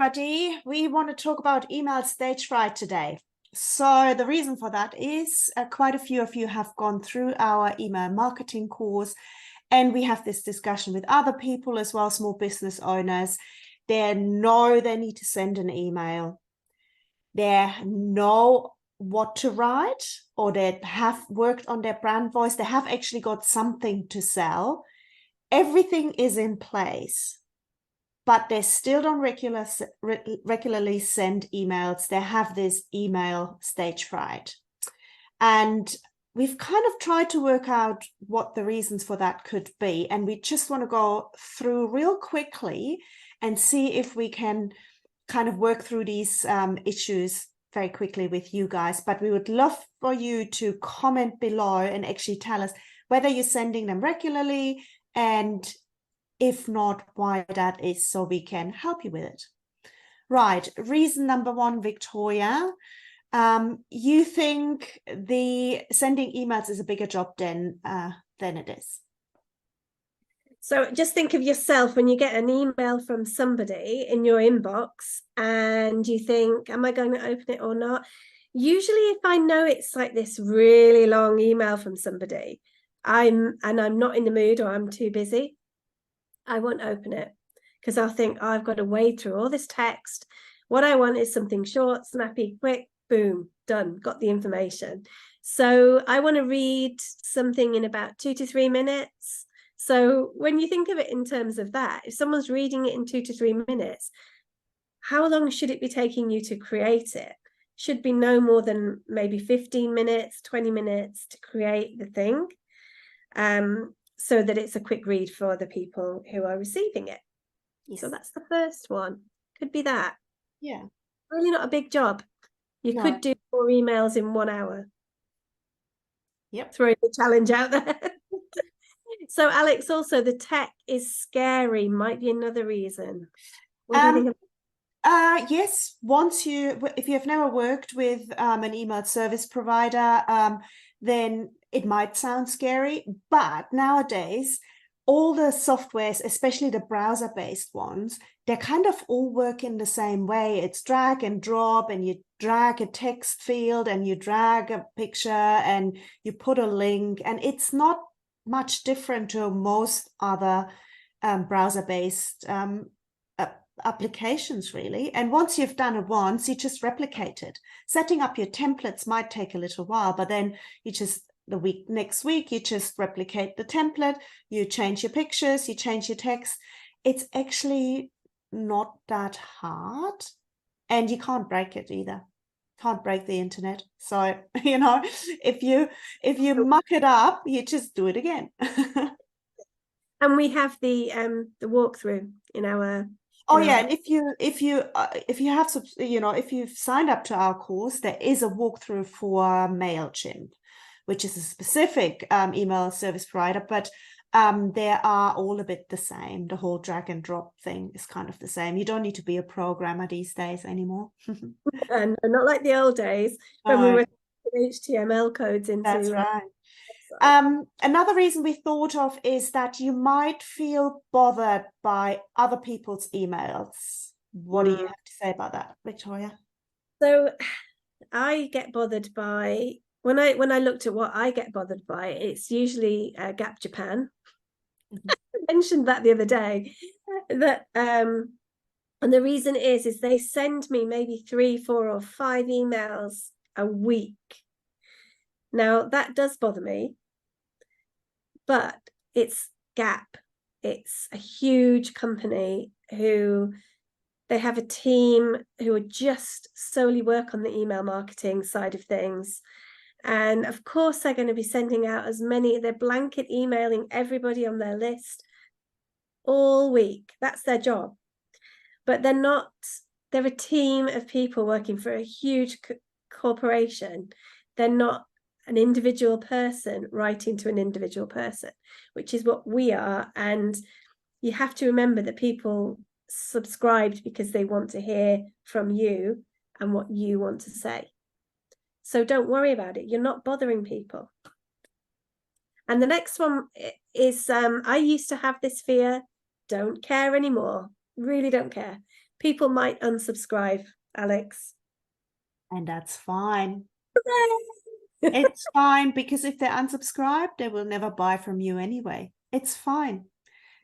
everybody. We want to talk about email stage fright today. So the reason for that is quite a few of you have gone through our email marketing course, and we have this discussion with other people as well, small business owners. They know they need to send an email. They know what to write, or they have worked on their brand voice. They have actually got something to sell. Everything is in place, but they still don't regularly send emails. They have this email stage fright. And we've kind of tried to work out what the reasons for that could be. And we just want to go through real quickly and see if we can kind of work through these issues very quickly with you guys. But we would love for you to comment below and actually tell us whether you're sending them regularly, and if not, why that is, so we can help you with it. Right, reason number one, Victoria. You think the sending emails is a bigger job than it is. So just think of yourself when you get an email from somebody in your inbox and you think, am I going to open it or not? Usually if I know it's like this really long email from somebody, I'm not in the mood or I'm too busy, I won't open it, because I'll think, oh, I've got to wade through all this text. What I want is something short, snappy, quick, boom, done, got the information. So I want to read something in about 2 to 3 minutes. So when you think of it in terms of that, if someone's reading it in 2 to 3 minutes, how long should it be taking you to create it? Should be no more than maybe 15 minutes, 20 minutes to create the thing, so that it's a quick read for the people who are receiving it. Yes. So that's the first one. Could be that. Yeah. Really not a big job. You could do 4 emails in 1 hour. Yep. Throwing the challenge out there. So Alex, also the tech is scary, might be another reason. What do you think of? Yes, if you have never worked with an email service provider, then it might sound scary, but nowadays all the softwares, especially the browser-based ones, they kind of all work in the same way. It's drag and drop, and you drag a text field and you drag a picture and you put a link, and it's not much different to most other browser-based applications, really. And once you've done it once, you just replicate it. Setting up your templates might take a little while, but then you just next week you just replicate the template, you change your pictures, you change your text. It's actually not that hard, and you can't break it either. Can't break the internet. So if you muck it up, you just do it again. And we have the walkthrough in our. Oh yeah, and if you've signed up to our course, there is a walkthrough for MailChimp, which is a specific email service provider, but they are all a bit the same. The whole drag and drop thing is kind of the same. You don't need to be a programmer these days anymore. And not like the old days when we were HTML codes into. That's right. Another reason we thought of is that you might feel bothered by other people's emails. What do you have to say about that, Victoria? So I get bothered by, when I looked at what I get bothered by, it's usually Gap Japan. Mm-hmm. I mentioned that the other day, that and the reason is they send me maybe 3, 4 or 5 emails a week. Now that does bother me, but it's Gap. It's a huge company who they have a team who are just solely work on the email marketing side of things. And of course, they're going to be sending out they're blanket emailing everybody on their list all week. That's their job. But they're a team of people working for a huge corporation. They're not an individual person writing to an individual person, which is what we are. And you have to remember that people subscribed because they want to hear from you and what you want to say. So don't worry about it. You're not bothering people. And the next one is, I used to have this fear, don't care anymore, really don't care. people might unsubscribe, Alex. And that's fine. It's fine, because if they unsubscribe, they will never buy from you anyway. It's fine.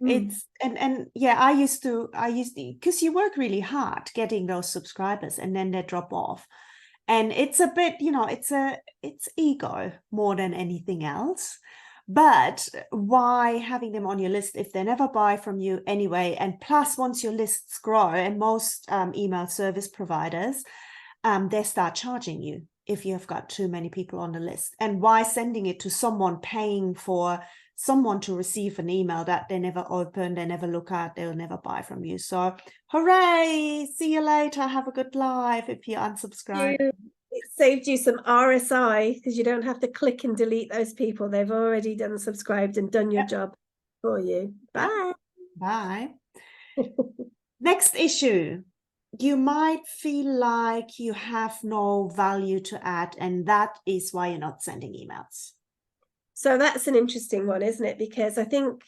It's and yeah, I used to because you work really hard getting those subscribers and then they drop off. And it's a bit, it's ego more than anything else. But why having them on your list if they never buy from you anyway? And plus, once your lists grow, and most email service providers, they start charging you if you have got too many people on the list. And why sending it to someone, paying for someone to receive an email that they never open, they never look at, they'll never buy from you? So hooray, see you later, have a good life if you unsubscribe. It saved you some RSI because you don't have to click and delete those people. They've already done subscribed and done your job for you. Bye. Bye. Next issue. You might feel like you have no value to add, and that is why you're not sending emails. So that's an interesting one, isn't it? Because I think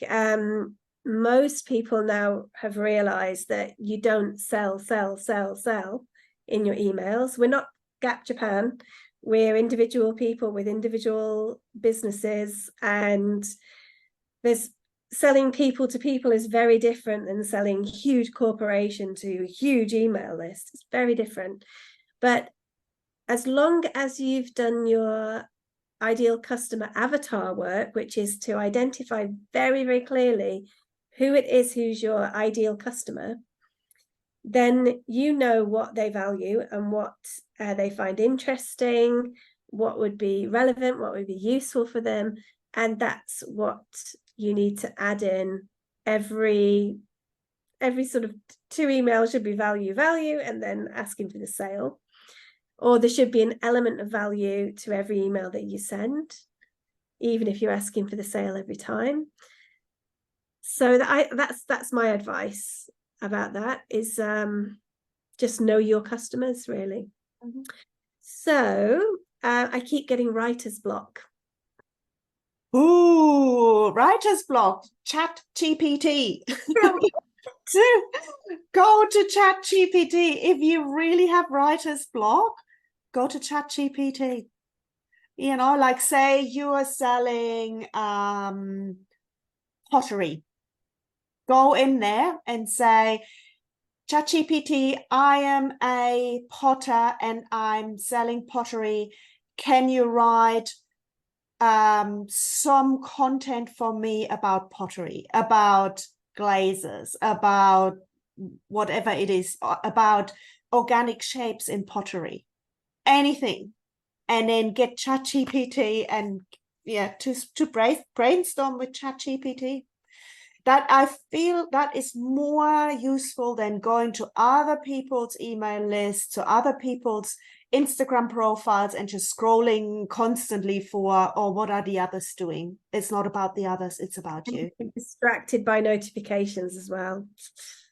most people now have realized that you don't sell in your emails. We're not Gap Japan. We're individual people with individual businesses, and there's selling people to people is very different than selling huge corporation to huge email list. It's very different. But as long as you've done your ideal customer avatar work, which is to identify very, very clearly who it is who's your ideal customer, then you know what they value and what they find interesting, what would be relevant, what would be useful for them. And that's what you need to add in. Every sort of 2 emails should be value, and then asking for the sale. Or there should be an element of value to every email that you send, even if you're asking for the sale every time. So that's my advice about that, is just know your customers, really. So I keep getting writer's block. Ooh, writer's block, Chat GPT. Go to Chat GPT. If you really have writer's block, go to Chat GPT. Like say you are selling pottery. Go in there and say, ChatGPT, I am a potter and I'm selling pottery. Can you write some content for me about pottery, about glazes, about whatever it is, about organic shapes in pottery, anything? And then get ChatGPT and to brainstorm with ChatGPT. That I feel that is more useful than going to other people's email lists, to other people's Instagram profiles and just scrolling constantly for, oh, what are the others doing? It's not about the others, it's about you. Distracted by notifications as well.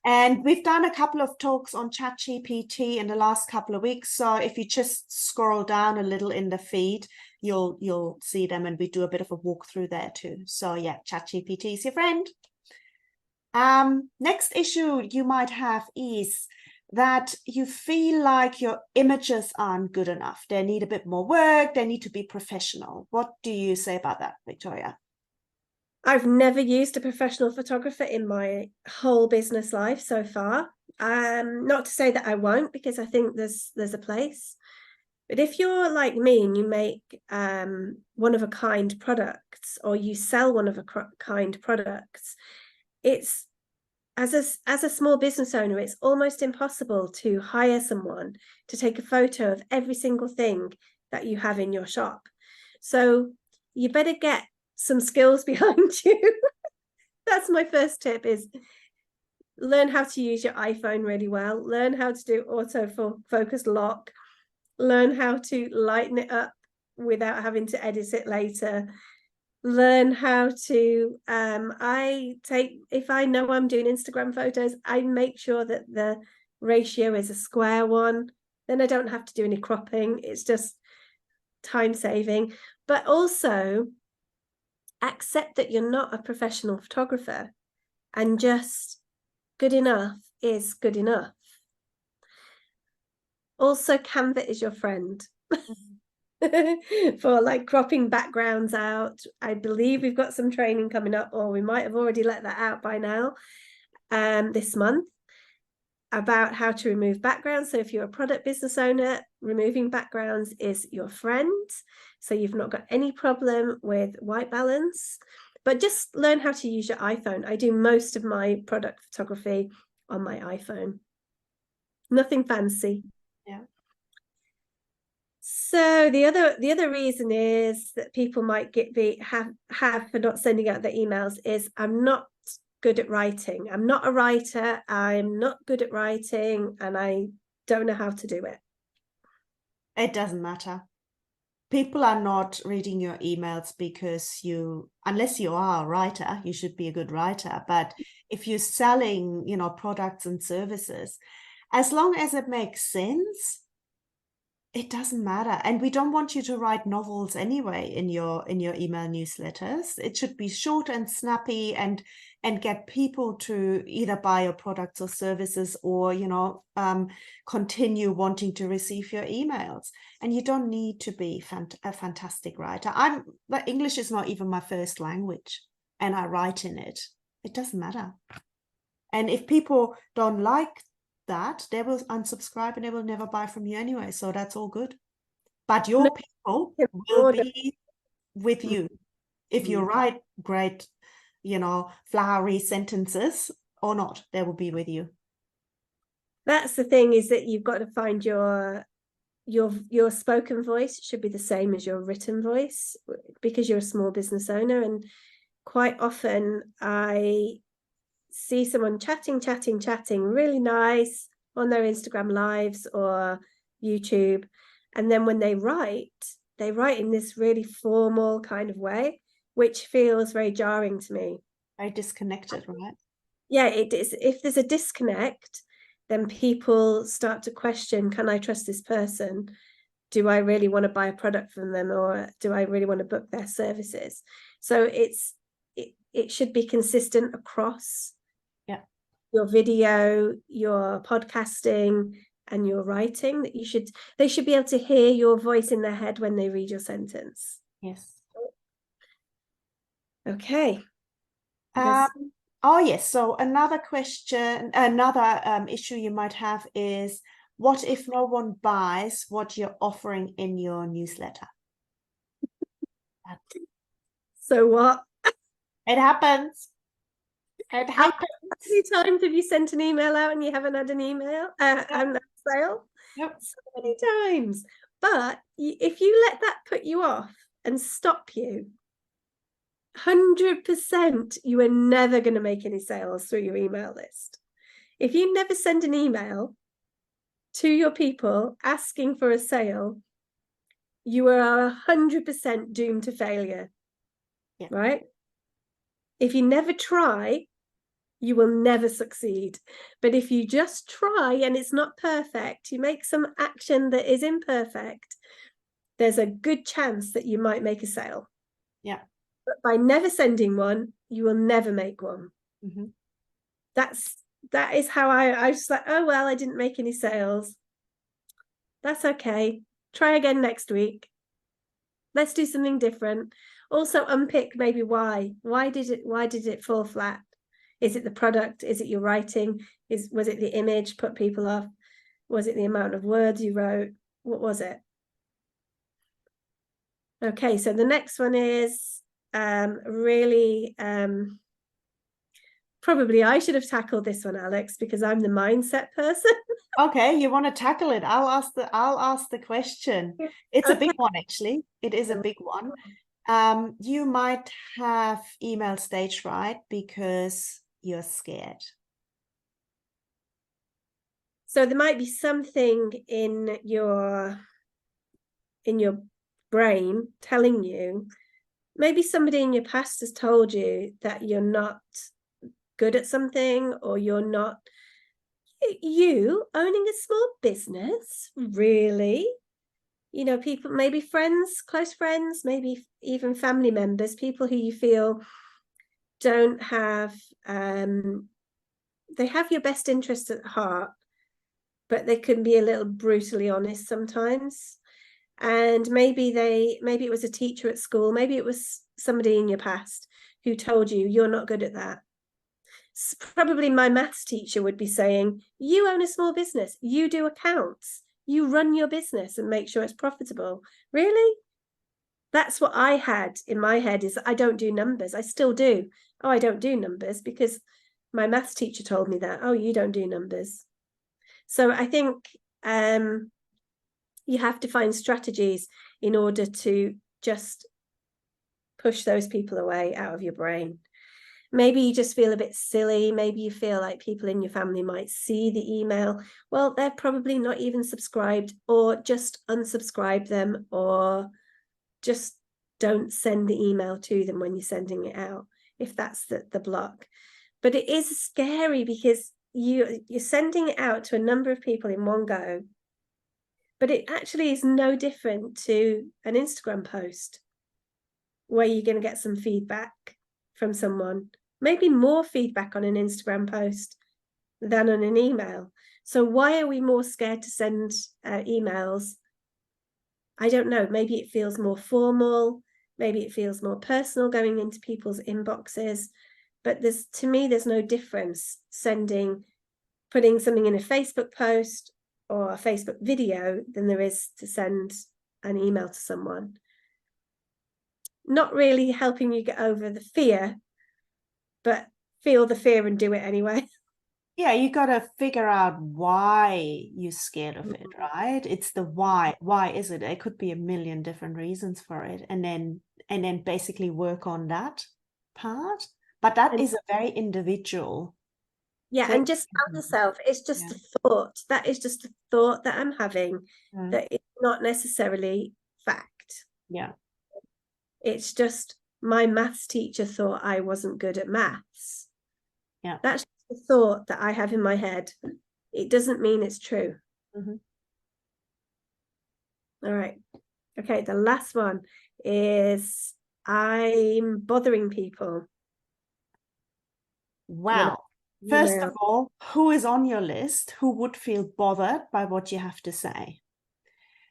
And we've done a couple of talks on ChatGPT in the last couple of weeks. So if you just scroll down a little in the feed, you'll see them, and we do a bit of a walkthrough there too. So yeah, ChatGPT is your friend. Next issue you might have is that you feel like your images aren't good enough. They need a bit more work. They need to be professional. What do you say about that, Victoria? I've never used a professional photographer in my whole business life so far. Not to say that I won't, because I think there's a place. But if you're like me and you make one-of-a-kind products, or you sell one-of-a-kind products, it's as a small business owner, it's almost impossible to hire someone to take a photo of every single thing that you have in your shop. So you better get some skills behind you. That's my first tip, is learn how to use your iPhone really well, learn how to do autofocus lock, learn how to lighten it up without having to edit it later, learn how to if I know I'm doing Instagram photos, I make sure that the ratio is a square one, then I don't have to do any cropping. It's just time saving. But also accept that you're not a professional photographer, and just good enough is good enough. Also, Canva is your friend. Mhm. For like cropping backgrounds out. I believe we've got some training coming up, or we might have already let that out by now, this month, about how to remove backgrounds. So if you're a product business owner, removing backgrounds is your friend. So you've not got any problem with white balance, but just learn how to use your iPhone. I do most of my product photography on my iPhone. Nothing fancy. Yeah. So the other reason is that people might have for not sending out their emails is I'm not good at writing. I'm not a writer. I'm not good at writing, and I don't know how to do it. It doesn't matter. People are not reading your emails because unless you are a writer, you should be a good writer. But if you're selling, products and services, as long as it makes sense, it doesn't matter. And we don't want you to write novels anyway in your email newsletters. It should be short and snappy and get people to either buy your products or services, or continue wanting to receive your emails. And you don't need to be a fantastic writer. But English is not even my first language, and I write in it. It doesn't matter. And if people don't like that, they will unsubscribe and they will never buy from you anyway. So that's all good. But your people will be with you. If you write great, flowery sentences or not, they will be with you. That's the thing, is that you've got to find your spoken voice should be the same as your written voice, because you're a small business owner. And quite often I see someone chatting really nice on their Instagram lives or YouTube, and then when they write in this really formal kind of way, which feels very jarring to me. Very disconnected, right? Yeah, it is. If there's a disconnect, then people start to question, can I trust this person? Do I really want to buy a product from them, or do I really want to book their services? So it should be consistent across your video, your podcasting, and your writing. That they should be able to hear your voice in their head when they read your sentence. Yes. Okay. Oh yes. So another question, another issue you might have is, what if no one buys what you're offering in your newsletter? So what? It happens. It happens. How many times have you sent an email out and you haven't had an email and a sale? Yep. So many times. But if you let that put you off and stop you, 100% you are never going to make any sales through your email list. If you never send an email to your people asking for a sale, you are 100% doomed to failure. Yeah. Right? If you never try, you will never succeed. But if you just try and it's not perfect, you make some action that is imperfect, there's a good chance that you might make a sale. Yeah. But by never sending one, you will never make one. Mm-hmm. That is how I was like, oh, well, I didn't make any sales. That's okay. Try again next week. Let's do something different. Also unpick maybe why. Why did it fall flat? Is it the product? Is it your writing? Was it the image put people off? Was it the amount of words you wrote? What was it? Okay, so the next one is really probably I should have tackled this one, Alex, because I'm the mindset person. Okay, you want to tackle it? I'll ask the question. It's a big one, actually. It is a big one. You might have email stage fright because you're scared. So there might be something in your brain telling you, maybe somebody in your past has told you that you're not good at something, or you're not, you owning a small business, really? People, maybe friends, close friends, maybe even family members, people who you feel don't have, they have your best interest at heart, but they can be a little brutally honest sometimes. And maybe it was a teacher at school, maybe it was somebody in your past who told you you're not good at that. Probably my maths teacher would be saying, you own a small business, you do accounts, you run your business and make sure it's profitable. Really? That's what I had in my head, is I don't do numbers. I still do. Oh, I don't do numbers because my maths teacher told me that. Oh, you don't do numbers. So I think you have to find strategies in order to just push those people away out of your brain. Maybe you just feel a bit silly. Maybe you feel like people in your family might see the email. Well, they're probably not even subscribed, or just unsubscribe them, or just don't send the email to them when you're sending it out, if that's the block. But it is scary because you're sending it out to a number of people in one go, but it actually is no different to an Instagram post where you're going to get some feedback from someone, maybe more feedback on an Instagram post than on an email. So why are we more scared to send emails? I don't know. Maybe it feels more formal. Maybe it feels more personal going into people's inboxes. But to me, there's no difference putting something in a Facebook post or a Facebook video than there is to send an email to someone. Not really helping you get over the fear, but feel the fear and do it anyway. Yeah, you got to figure out why you're scared of it, right? It's the why. Why is it? There could be a million different reasons for it, and then basically work on that part. But that is a very individual. Yeah, and just tell yourself it's just a thought. That is just a thought that I'm having, that it's not necessarily fact. Yeah. It's just my maths teacher thought I wasn't good at maths. Yeah. That's the thought that I have in my head. It doesn't mean it's true. Mm-hmm. All right. Okay, the last one is I'm bothering people. Wow. First of all, who is on your list who would feel bothered by what you have to say?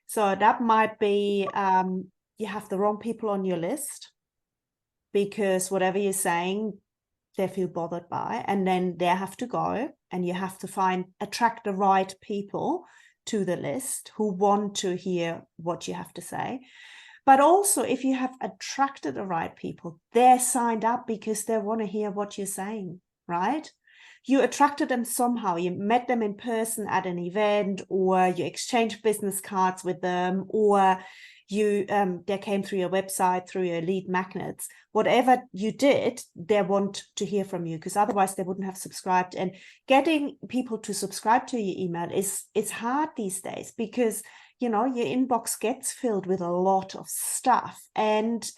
So that might be you have the wrong people on your list, because whatever you're saying, they feel bothered by, and then they have to go, and you have to attract the right people to the list who want to hear what you have to say. But also, if you have attracted the right people, they're signed up because they want to hear what you're saying, right? You attracted them somehow. You met them in person at an event, or you exchanged business cards with them, or they came through your website, through your lead magnets. Whatever you did, they want to hear from you, because otherwise they wouldn't have subscribed. And getting people to subscribe to your email is hard these days, because your inbox gets filled with a lot of stuff. And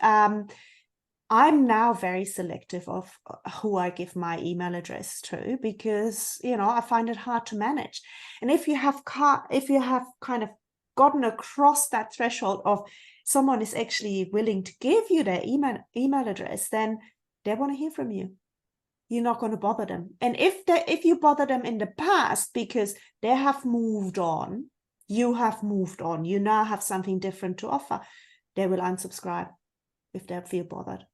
I'm now very selective of who I give my email address to, because I find it hard to manage. And if you have kind of gotten across that threshold of someone is actually willing to give you their email address, then they want to hear from you. You're not going to bother them. And if you bother them in the past because they have moved on, you have moved on, you now have something different to offer, they will unsubscribe if they feel bothered.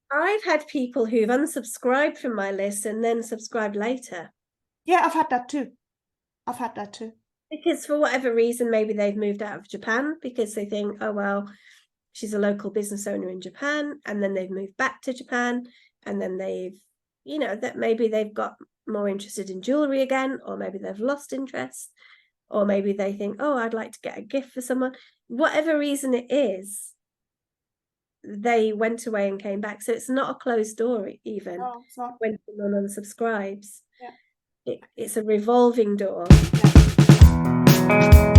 I've had people who've unsubscribed from my list and then subscribed later. Yeah, I've had that too. Because for whatever reason, maybe they've moved out of Japan because they think, oh, well, she's a local business owner in Japan. And then they've moved back to Japan. And then that maybe they've got more interested in jewelry again, or maybe they've lost interest, or maybe they think, oh, I'd like to get a gift for someone. Whatever reason it is, they went away and came back. So it's not a closed door even. No, it's not. When someone unsubscribes. Yeah. It's a revolving door. Yeah.